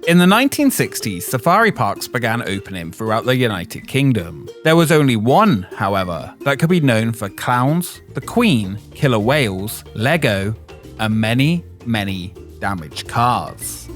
In the 1960s, safari parks began opening throughout the United Kingdom. There was only one, however, that could be known for clowns, the Queen, killer whales, Lego, and many, many damaged cars.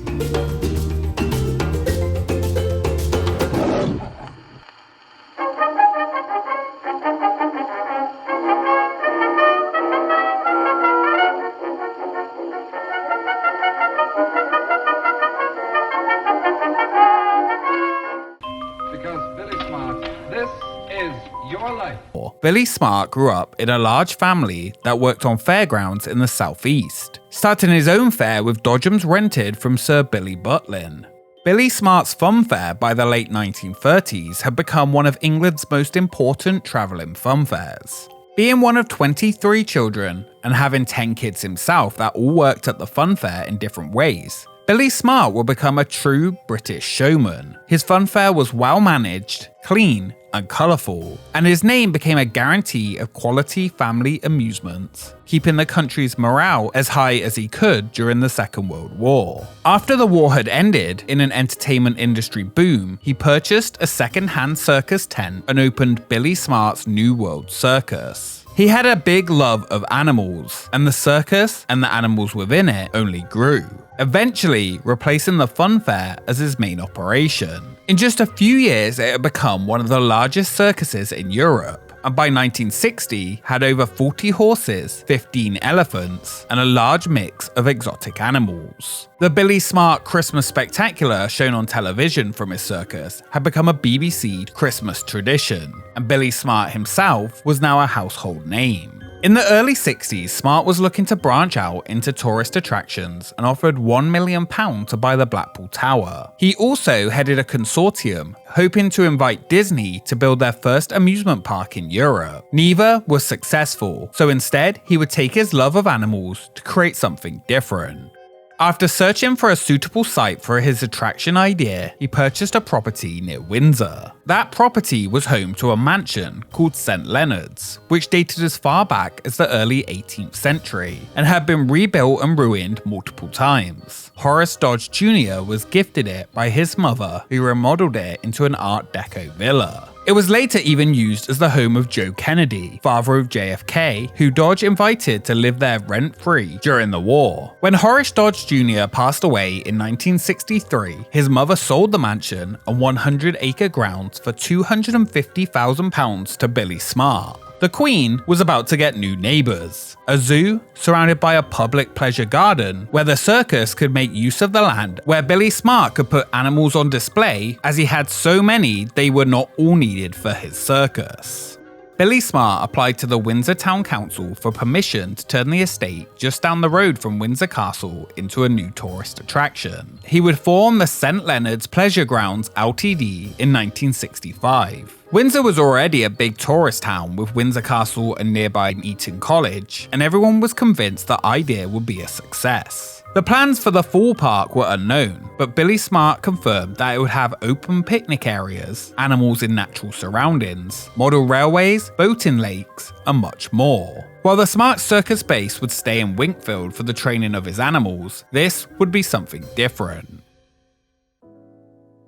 Billy Smart grew up in a large family that worked on fairgrounds in the southeast, starting his own fair with dodgems rented from Sir Billy Butlin. Billy Smart's fun fair by the late 1930s had become one of England's most important travelling fun fairs. Being one of 23 children and having 10 kids himself that all worked at the fun fair in different ways, Billy Smart would become a true British showman. His fun fair was well managed, clean, and colourful, and his name became a guarantee of quality family amusements, keeping the country's morale as high as he could during the Second World War. After the war had ended, in an entertainment industry boom, he purchased a second-hand circus tent and opened Billy Smart's New World Circus. He had a big love of animals, and the circus and the animals within it only grew, eventually replacing the fun fair as his main operation. In just a few years, it had become one of the largest circuses in Europe, and by 1960 had over 40 horses, 15 elephants, and a large mix of exotic animals. The Billy Smart Christmas Spectacular, shown on television from his circus, had become a BBC Christmas tradition, and Billy Smart himself was now a household name. In the early 60s, Smart was looking to branch out into tourist attractions and offered £1 million to buy the Blackpool Tower. He also headed a consortium, hoping to invite Disney to build their first amusement park in Europe. Neither was successful, so instead he would take his love of animals to create something different. After searching for a suitable site for his attraction idea, he purchased a property near Windsor. That property was home to a mansion called St Leonard's, which dated as far back as the early 18th century and had been rebuilt and ruined multiple times. Horace Dodge Jr. was gifted it by his mother, who remodeled it into an Art Deco villa. It was later even used as the home of Joe Kennedy, father of JFK, who Dodge invited to live there rent-free during the war. When Horace Dodge Jr. passed away in 1963, his mother sold the mansion and 100-acre grounds for £250,000 to Billy Smart. The Queen was about to get new neighbours, a zoo surrounded by a public pleasure garden where the circus could make use of the land, where Billy Smart could put animals on display as he had so many they were not all needed for his circus. Billy Smart applied to the Windsor Town Council for permission to turn the estate just down the road from Windsor Castle into a new tourist attraction. He would form the St Leonard's Pleasure Grounds Ltd in 1965. Windsor was already a big tourist town with Windsor Castle and nearby Eton College, and everyone was convinced the idea would be a success. The plans for the fall park were unknown, but Billy Smart confirmed that it would have open picnic areas, animals in natural surroundings, model railways, boating lakes, and much more. While the Smart Circus base would stay in Winkfield for the training of his animals, this would be something different.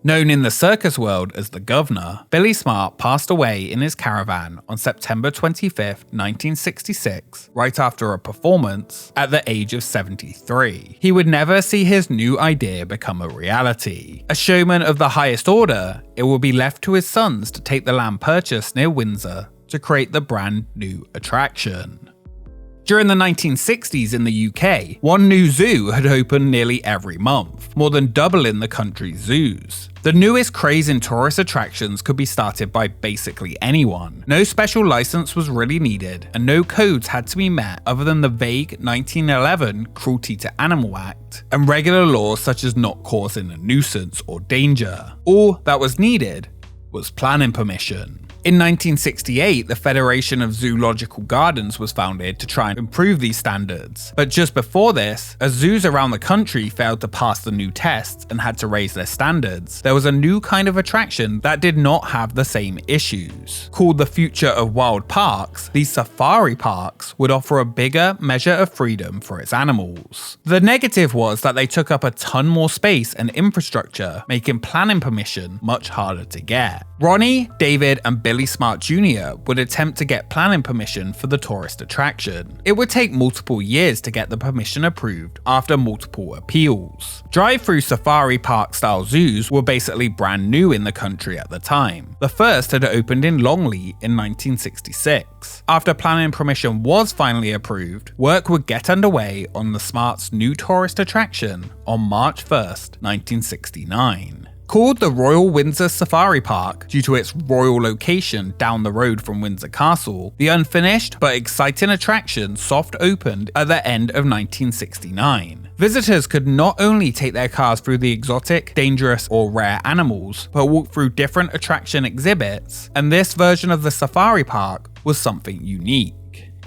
Known in the circus world as the Governor, Billy Smart passed away in his caravan on September 25, 1966, right after a performance at the age of 73. He would never see his new idea become a reality. A showman of the highest order, it will be left to his sons to take the land purchased near Windsor to create the brand new attraction. During the 1960s in the UK, one new zoo had opened nearly every month, more than doubling the country's zoos. The newest craze in tourist attractions could be started by basically anyone. No special license was really needed, and no codes had to be met other than the vague 1911 Cruelty to Animal Act and regular laws such as not causing a nuisance or danger. All that was needed was planning permission. In 1968, the Federation of Zoological Gardens was founded to try and improve these standards. But just before this, as zoos around the country failed to pass the new tests and had to raise their standards, there was a new kind of attraction that did not have the same issues. Called the future of wild parks, these safari parks would offer a bigger measure of freedom for its animals. The negative was that they took up a ton more space and infrastructure, making planning permission much harder to get. Ronnie, David, and Billy Smart Jr. would attempt to get planning permission for the tourist attraction. It would take multiple years to get the permission approved after multiple appeals. Drive-through safari park style zoos were basically brand new in the country at the time. The first had opened in Longley in 1966. After planning permission was finally approved, work would get underway on the Smart's new tourist attraction on March 1st, 1969. Called the Royal Windsor Safari Park due to its royal location down the road from Windsor Castle, the unfinished but exciting attraction soft opened at the end of 1969. Visitors could not only take their cars through the exotic, dangerous, or rare animals, but walk through different attraction exhibits, and this version of the safari park was something unique.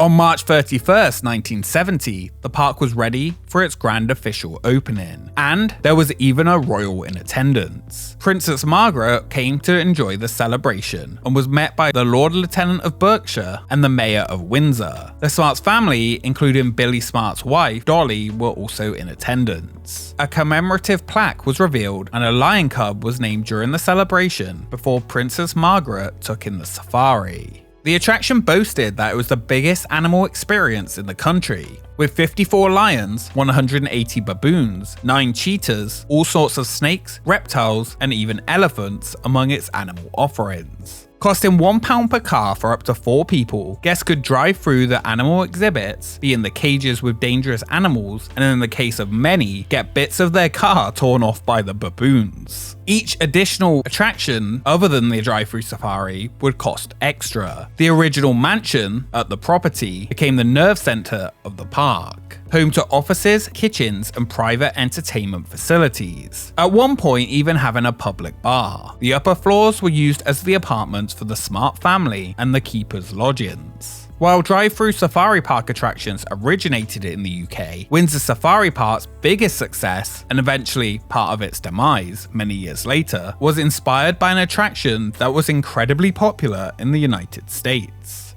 On March 31st, 1970, the park was ready for its grand official opening, and there was even a royal in attendance. Princess Margaret came to enjoy the celebration and was met by the Lord Lieutenant of Berkshire and the Mayor of Windsor. The Smarts family, including Billy Smart's wife, Dolly, were also in attendance. A commemorative plaque was revealed and a lion cub was named during the celebration before Princess Margaret took in the safari. The attraction boasted that it was the biggest animal experience in the country, with 54 lions, 180 baboons, 9 cheetahs, all sorts of snakes, reptiles, and even elephants among its animal offerings. Costing £1 per car for up to 4 people, guests could drive through the animal exhibits, be in the cages with dangerous animals, and in the case of many, get bits of their car torn off by the baboons. Each additional attraction, other than the drive-through safari, would cost extra. The original mansion at the property became the nerve center of the park, home to offices, kitchens, and private entertainment facilities. At one point, even having a public bar. The upper floors were used as the apartments for the Smart family and the keepers' lodgings. While drive-through safari park attractions originated in the UK, Windsor Safari Park's biggest success, and eventually part of its demise many years later, was inspired by an attraction that was incredibly popular in the United States: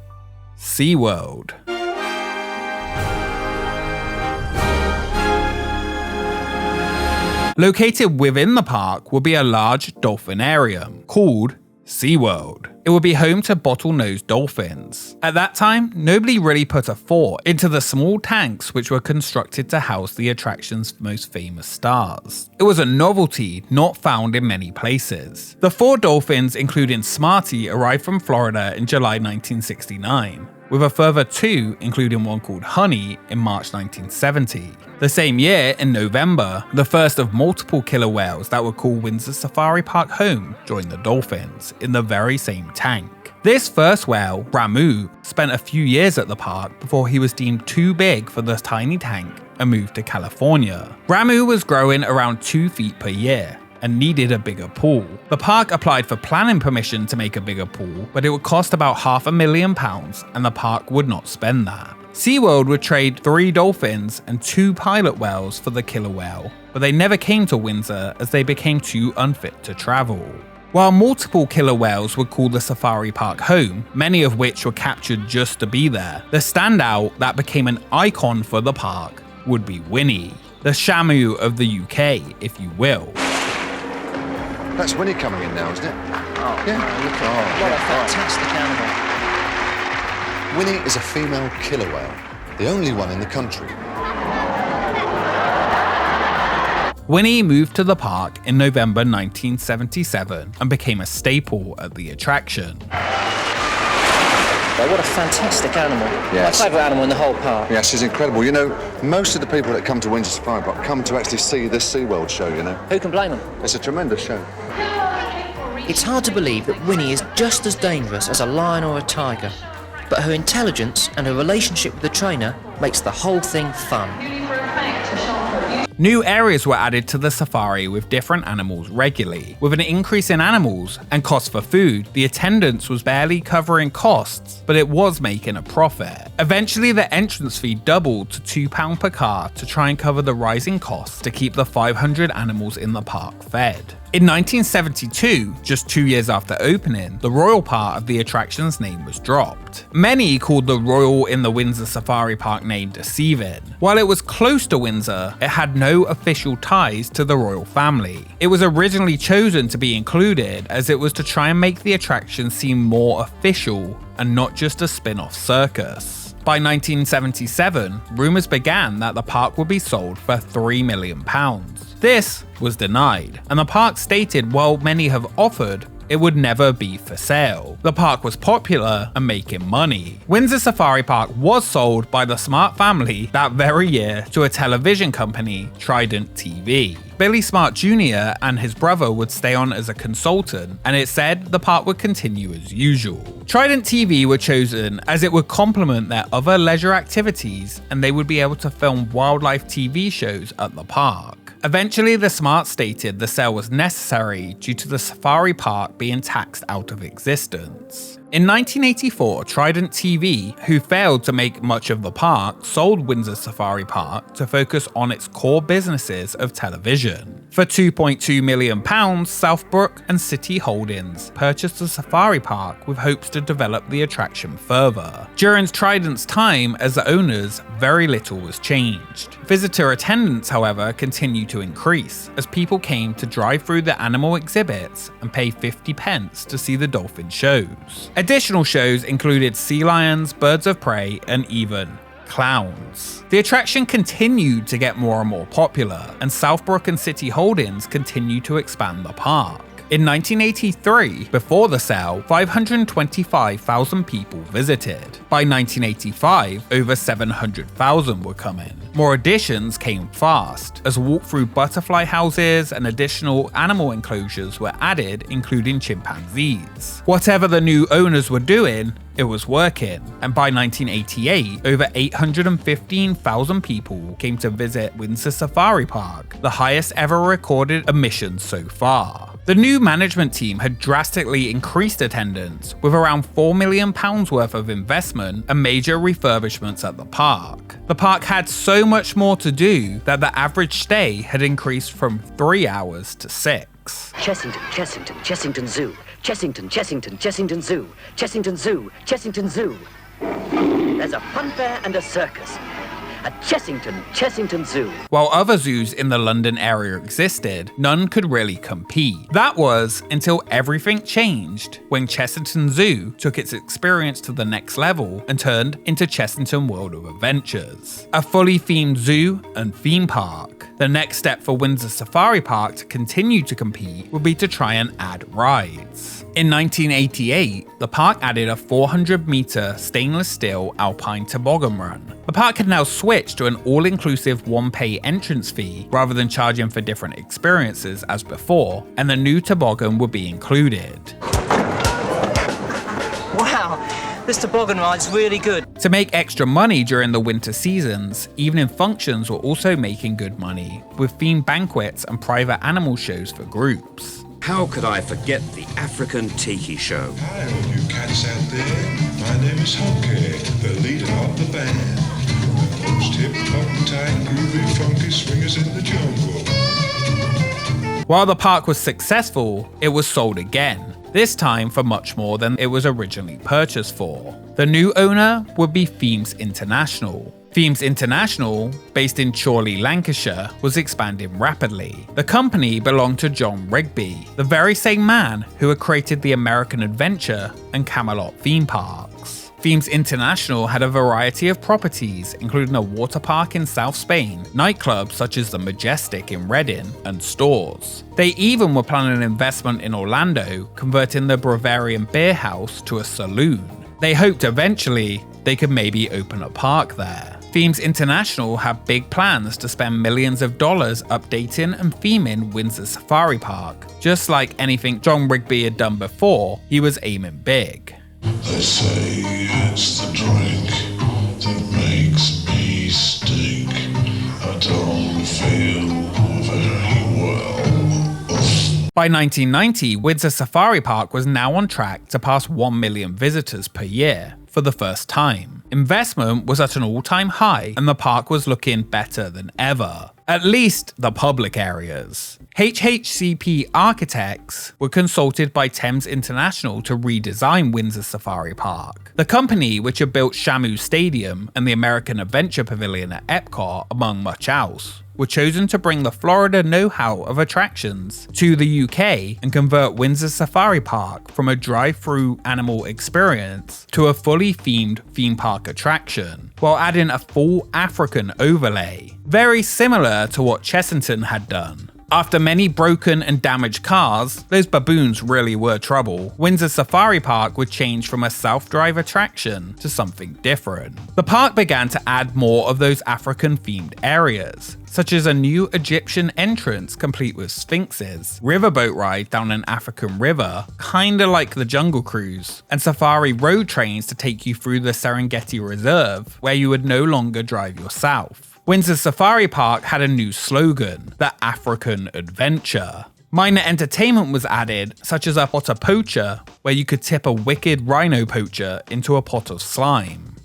SeaWorld. Located within the park will be a large dolphinarium called SeaWorld. It would be home to bottlenose dolphins. At that time, nobody really put a thought into the small tanks which were constructed to house the attraction's most famous stars. It was a novelty not found in many places. The 4 dolphins, including Smarty, arrived from Florida in July 1969. With a further 2, including one called Honey, in March 1970. The same year, in November, the first of multiple killer whales that would call Windsor Safari Park home joined the dolphins, in the very same tank. This first whale, Ramu, spent a few years at the park before he was deemed too big for the tiny tank and moved to California. Ramu was growing around 2 feet per year and needed a bigger pool. The park applied for planning permission to make a bigger pool, but it would cost about £500,000 and the park would not spend that. SeaWorld would trade 3 dolphins and 2 pilot whales for the killer whale, but they never came to Windsor as they became too unfit to travel. While multiple killer whales would call the safari park home, many of which were captured just to be there, the standout that became an icon for the park would be Winnie, the Shamu of the UK, if you will. That's Winnie coming in now, isn't it? Oh, Yeah. look at what a fantastic animal. Winnie is a female killer whale, the only one in the country. Winnie moved to the park in November 1977 and became a staple at the attraction. What a fantastic animal. Yes. My favourite animal in the whole park. Yeah, she's incredible. You know, most of the people that come to Windsor Safari Park come to actually see this SeaWorld show, you know. Who can blame them? It's a tremendous show. It's hard to believe that Winnie is just as dangerous as a lion or a tiger, but her intelligence and her relationship with the trainer makes the whole thing fun. New areas were added to the safari with different animals regularly. With an increase in animals and costs for food, the attendance was barely covering costs, but it was making a profit. Eventually, the entrance fee doubled to £2 per car to try and cover the rising costs to keep the 500 animals in the park fed. In 1972, just 2 years after opening, the royal part of the attraction's name was dropped. Many called the royal in the Windsor Safari Park name deceiving. While it was close to Windsor, it had no official ties to the royal family. It was originally chosen to be included as it was to try and make the attraction seem more official and not just a spin-off circus. By 1977, rumours began that the park would be sold for £3 million. This was denied, and the park stated while many have offered, it would never be for sale. The park was popular and making money. Windsor Safari Park was sold by the Smart family that very year to a television company, Trident TV. Billy Smart Jr. and his brother would stay on as a consultant, and it said the park would continue as usual. Trident TV were chosen as it would complement their other leisure activities, and they would be able to film wildlife TV shows at the park. Eventually, the Smart stated the sale was necessary due to the safari park being taxed out of existence. In 1984, Trident TV, who failed to make much of the park, sold Windsor Safari Park to focus on its core businesses of television. For £2.2 million, Southbrook and City Holdings purchased the safari park with hopes to develop the attraction further. During Trident's time as the owners, very little was changed. Visitor attendance, however, continued to increase as people came to drive through the animal exhibits and pay 50 pence to see the dolphin shows. Additional shows included sea lions, birds of prey, and even clowns. The attraction continued to get more and more popular, and Southbrook and City Holdings continued to expand the park. In 1983, before the sale, 525,000 people visited. By 1985, over 700,000 were coming. More additions came fast, as walk-through butterfly houses and additional animal enclosures were added, including chimpanzees. Whatever the new owners were doing, it was working, and by 1988, over 815,000 people came to visit Windsor Safari Park, the highest ever recorded admissions so far. The new management team had drastically increased attendance, with around £4 million worth of investment and major refurbishments at the park. The park had so much more to do that the average stay had increased from 3 hours to 6. Chessington Zoo. Chessington Zoo. Chessington Zoo. There's a fun fair and a circus at Chessington Zoo. While other zoos in the London area existed, none could really compete. That was until everything changed when Chessington Zoo took its experience to the next level and turned into Chessington World of Adventures, a fully themed zoo and theme park. The next step for Windsor Safari Park to continue to compete would be to try and add rides. In 1988, the park added a 400-meter stainless steel alpine toboggan run. The park had now switched to an all-inclusive one-pay entrance fee rather than charging for different experiences as before, and the new toboggan would be included. Wow, this toboggan ride's really good. To make extra money during the winter seasons, evening functions were also making good money, with themed banquets and private animal shows for groups. How could I forget the African Tiki Show? Hi, all you cats out there. My name is Honky, the leader of the band. Most hip-hop, tight, groovy, funky swingers in the jungle. While the park was successful, it was sold again, this time for much more than it was originally purchased for. The new owner would be Themes International. Themes International, based in Chorley, Lancashire, was expanding rapidly. The company belonged to John Rigby, the very same man who had created the American Adventure and Camelot theme parks. Themes International had a variety of properties, including a water park in South Spain, nightclubs such as the Majestic in Reading, and stores. They even were planning an investment in Orlando, converting the Bavarian Beer House to a saloon. They hoped eventually they could maybe open a park there. Themes International had big plans to spend millions of dollars updating and theming Windsor Safari Park. Just like anything John Rigby had done before, he was aiming big. They say it's the drink that makes me stink. I don't feel By 1990, Windsor Safari Park was now on track to pass 1 million visitors per year for the first time. Investment was at an all-time high and the park was looking better than ever. At least the public areas. HHCP architects were consulted by Thames International to redesign Windsor Safari Park. The company, which had built Shamu Stadium and the American Adventure Pavilion at Epcot, among much else, were chosen to bring the Florida know-how of attractions to the UK and convert Windsor Safari Park from a drive-through animal experience to a fully themed theme park attraction, while adding a full African overlay, very similar to what Chessington had done. After many broken and damaged cars, those baboons really were trouble. Windsor Safari Park would change from a self-drive attraction to something different. The park began to add more of those African-themed areas, such as a new Egyptian entrance complete with sphinxes, riverboat ride down an African river, kinda like the Jungle Cruise, and safari road trains to take you through the Serengeti Reserve, where you would no longer drive yourself. Windsor Safari Park had a new slogan, the African Adventure. Minor entertainment was added, such as a potter poacher, where you could tip a wicked rhino poacher into a pot of slime.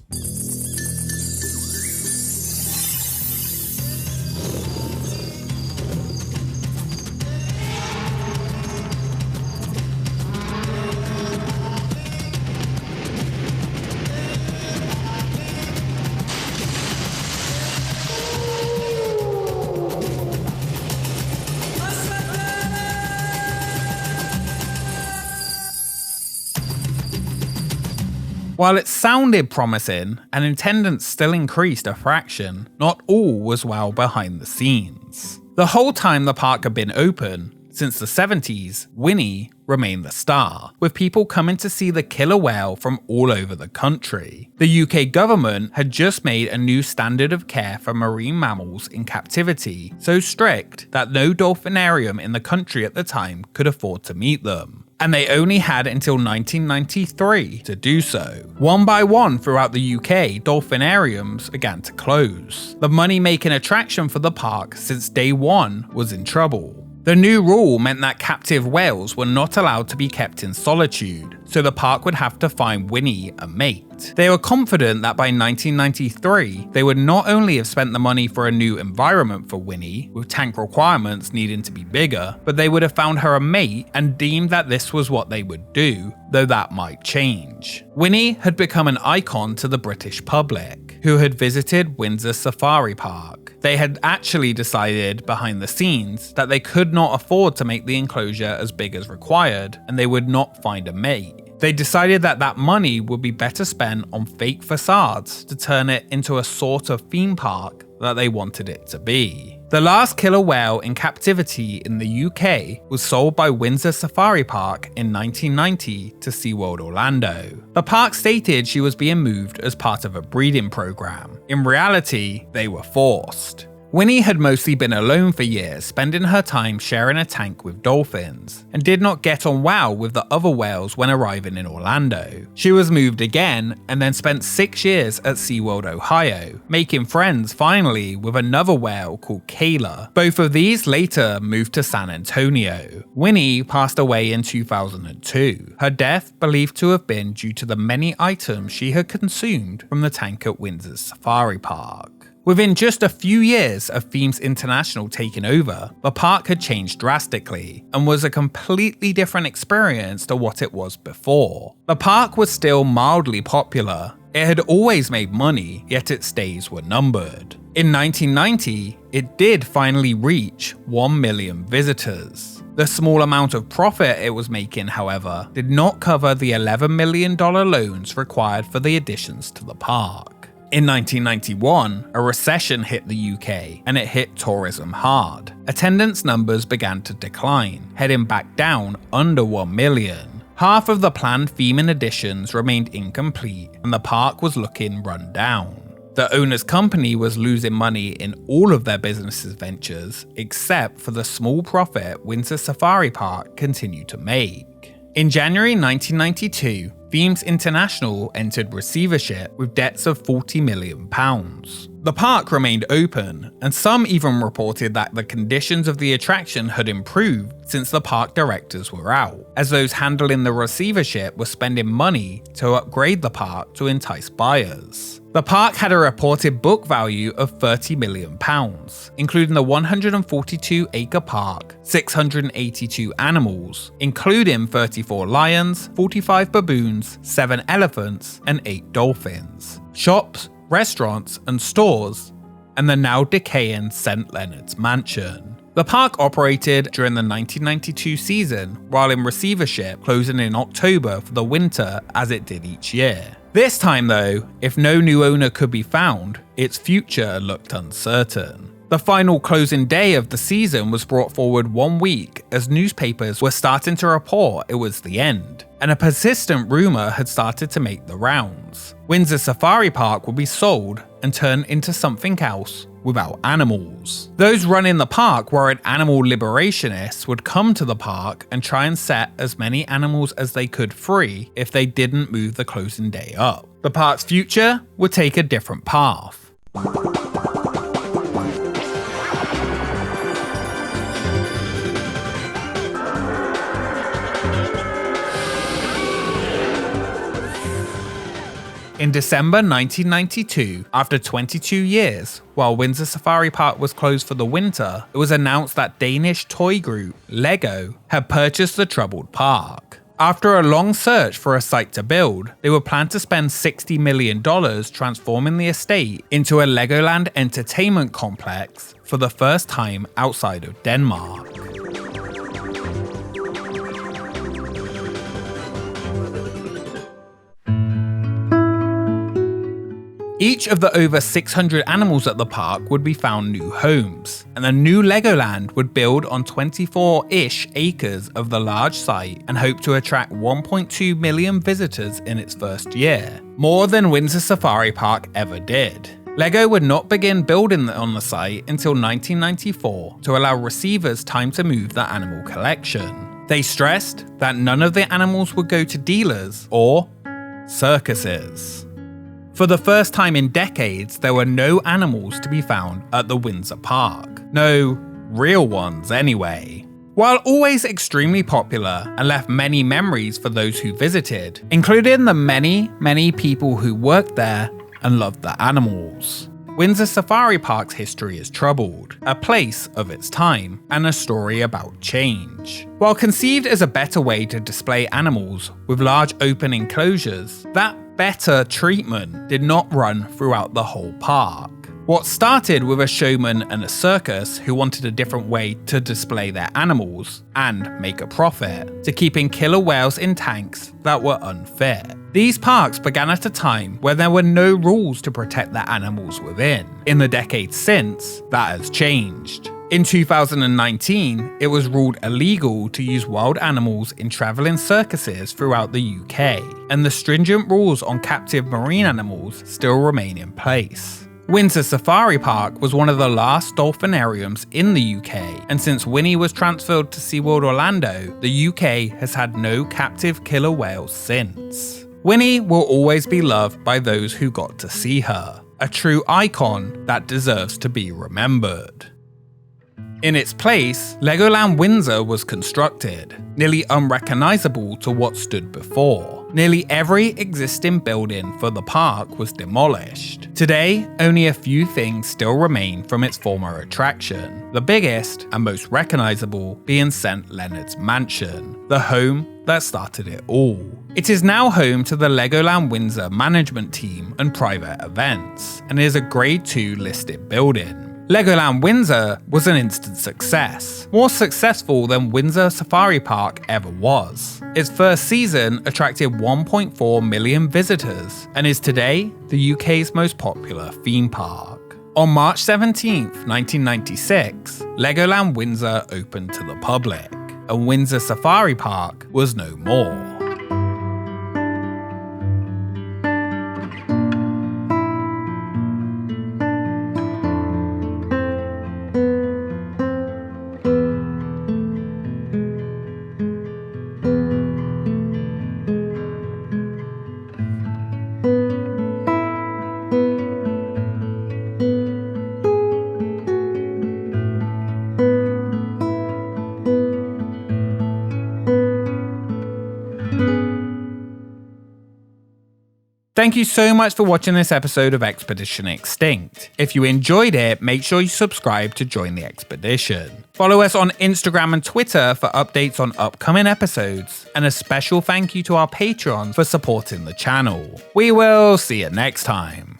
While it sounded promising and attendance still increased a fraction, not all was well behind the scenes. The whole time the park had been open, since the 70s, Winnie remained the star, with people coming to see the killer whale from all over the country. The UK government had just made a new standard of care for marine mammals in captivity, so strict that no dolphinarium in the country at the time could afford to meet them. And they only had until 1993 to do so. One by one throughout the UK, dolphinariums began to close. The money-making attraction for the park since day one was in trouble. The new rule meant that captive whales were not allowed to be kept in solitude, so the park would have to find Winnie a mate. They were confident that by 1993, they would not only have spent the money for a new environment for Winnie, with tank requirements needing to be bigger, but they would have found her a mate and deemed that this was what they would do, though that might change. Winnie had become an icon to the British public, who had visited Windsor Safari Park. They had actually decided behind the scenes that they could not afford to make the enclosure as big as required, and they would not find a mate. They decided that that money would be better spent on fake facades to turn it into a sort of theme park that they wanted it to be. The last killer whale in captivity in the UK was sold by Windsor Safari Park in 1990 to SeaWorld Orlando. The park stated she was being moved as part of a breeding program. In reality, they were forced. Winnie had mostly been alone for years, spending her time sharing a tank with dolphins, and did not get on well with the other whales when arriving in Orlando. She was moved again, and then spent 6 years at SeaWorld Ohio, making friends finally with another whale called Kayla. Both of these later moved to San Antonio. Winnie passed away in 2002, her death believed to have been due to the many items she had consumed from the tank at Windsor Safari Park. Within just a few years of Themes International taking over, the park had changed drastically and was a completely different experience to what it was before. The park was still mildly popular. It had always made money, yet its days were numbered. In 1990, it did finally reach 1 million visitors. The small amount of profit it was making, however, did not cover the $11 million loans required for the additions to the park. In 1991, a recession hit the UK, and it hit tourism hard. Attendance numbers began to decline, heading back down under 1 million. Half of the planned theming additions remained incomplete, and the park was looking run down. The owner's company was losing money in all of their business ventures, except for the small profit Windsor Safari Park continued to make. In January 1992, Themes International entered receivership with debts of £40 million. The park remained open, and some even reported that the conditions of the attraction had improved since the park directors were out, as those handling the receivership were spending money to upgrade the park to entice buyers. The park had a reported book value of £30 million, including the 142-acre park, 682 animals, including 34 lions, 45 baboons, 7 elephants, and 8 dolphins, shops, restaurants and stores, and the now decaying St. Leonard's Mansion. The park operated during the 1992 season while in receivership, closing in October for the winter as it did each year. This time though, if no new owner could be found, its future looked uncertain. The final closing day of the season was brought forward 1 week as newspapers were starting to report it was the end, and a persistent rumour had started to make the rounds. Windsor Safari Park would be sold and turned into something else without animals. Those running the park worried animal liberationists would come to the park and try and set as many animals as they could free if they didn't move the closing day up. The park's future would take a different path. In December 1992, after 22 years, while Windsor Safari Park was closed for the winter, it was announced that Danish toy group Lego had purchased the troubled park. After a long search for a site to build, they were planned to spend $60 million transforming the estate into a Legoland entertainment complex for the first time outside of Denmark. Each of the over 600 animals at the park would be found new homes, and the new Legoland would build on 24-ish acres of the large site and hope to attract 1.2 million visitors in its first year, more than Windsor Safari Park ever did. Lego would not begin building on the site until 1994 to allow receivers time to move the animal collection. They stressed that none of the animals would go to dealers or circuses. For the first time in decades, there were no animals to be found at the Windsor Park. No real ones, anyway. While always extremely popular and left many memories for those who visited, including the many people who worked there and loved the animals. Windsor Safari Park's history is troubled, a place of its time, and a story about change. While conceived as a better way to display animals with large open enclosures, that better treatment did not run throughout the whole park. What started with a showman and a circus who wanted a different way to display their animals and make a profit, to keeping killer whales in tanks that were unfit. These parks began at a time where there were no rules to protect the animals within. In the decades since, that has changed. In 2019, it was ruled illegal to use wild animals in travelling circuses throughout the UK, and the stringent rules on captive marine animals still remain in place. Windsor Safari Park was one of the last dolphinariums in the UK, and since Winnie was transferred to SeaWorld Orlando, the UK has had no captive killer whales since. Winnie will always be loved by those who got to see her, a true icon that deserves to be remembered. In its place, Legoland Windsor was constructed, nearly unrecognisable to what stood before. Nearly every existing building for the park was demolished. Today, only a few things still remain from its former attraction, the biggest and most recognisable being St. Leonard's Mansion, the home that started it all. It is now home to the Legoland Windsor management team and private events, and is a Grade 2 listed building. Legoland Windsor was an instant success, more successful than Windsor Safari Park ever was. Its first season attracted 1.4 million visitors and is today the UK's most popular theme park. On March 17, 1996, Legoland Windsor opened to the public, and Windsor Safari Park was no more. Thank you so much for watching this episode of Expedition Extinct. If you enjoyed it, make sure you subscribe to join the expedition. Follow us on Instagram and Twitter for updates on upcoming episodes, and a special thank you to our Patreon for supporting the channel. We will see you next time.